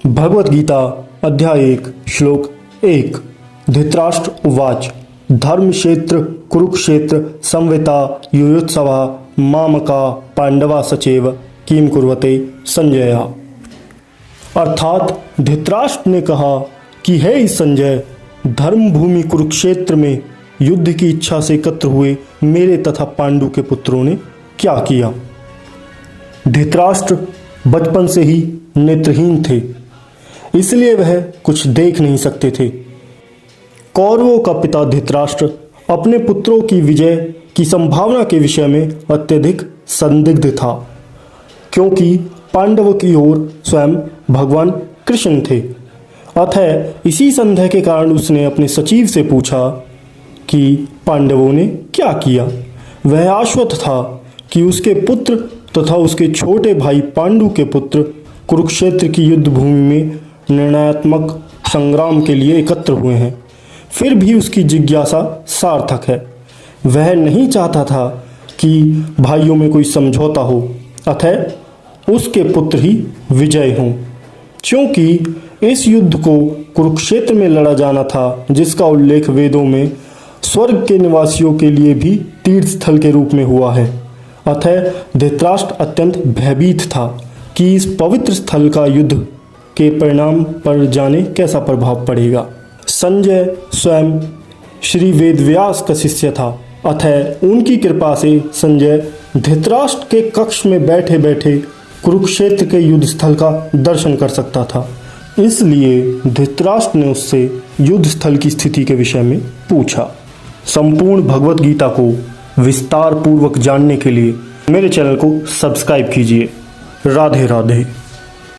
भगवद गीता अध्याय 1 श्लोक 1। धृतराष्ट्र उवाच धर्मक्षेत्र कुरुक्षेत्र संविता युयुत्सवा मामका पांडवा सचेव किम कुर्वते संजय। अर्थात धृतराष्ट्र ने कहा कि हे संजय, धर्म भूमि कुरुक्षेत्र में युद्ध की इच्छा से एकत्र हुए मेरे तथा पांडु के पुत्रों ने क्या किया। धृतराष्ट्र बचपन से ही नेत्रहीन थे, इसलिए वह कुछ देख नहीं सकते थे। कौरवों का पिता धृतराष्ट्र अपने पुत्रों की विजय की संभावना के विषय में अत्यधिक संदिग्ध था, क्योंकि पांडवों की ओर स्वयं भगवान कृष्ण थे। अतः इसी संदेह के कारण उसने अपने सचिव से पूछा कि पांडवों ने क्या किया। वह आश्वस्त था कि उसके पुत्र तथा उसके छोटे भाई पांडु के पुत्र कुरुक्षेत्र की युद्ध भूमि में निर्णयात्मक संग्राम के लिए एकत्र हुए हैं। फिर भी उसकी जिज्ञासा सार्थक है। वह नहीं चाहता था कि भाइयों में कोई समझौता हो, अतः उसके पुत्र ही विजय हों। क्योंकि इस युद्ध को कुरुक्षेत्र में लड़ा जाना था, जिसका उल्लेख वेदों में स्वर्ग के निवासियों के लिए भी तीर्थ स्थल के रूप में हुआ है। अतः धृतराष्ट्र अत्यंत भयभीत था कि इस पवित्र स्थल का युद्ध के परिणाम पर जाने कैसा प्रभाव पड़ेगा। संजय स्वयं श्री वेदव्यास का शिष्य था, अतः उनकी कृपा से संजय धृतराष्ट्र के कक्ष में बैठे बैठे कुरुक्षेत्र के युद्ध स्थल का दर्शन कर सकता था। इसलिए धृतराष्ट्र ने उससे युद्ध स्थल की स्थिति के विषय में पूछा। संपूर्ण भगवत गीता को विस्तार पूर्वक जानने के लिए मेरे चैनल को सब्सक्राइब कीजिए। राधे राधे।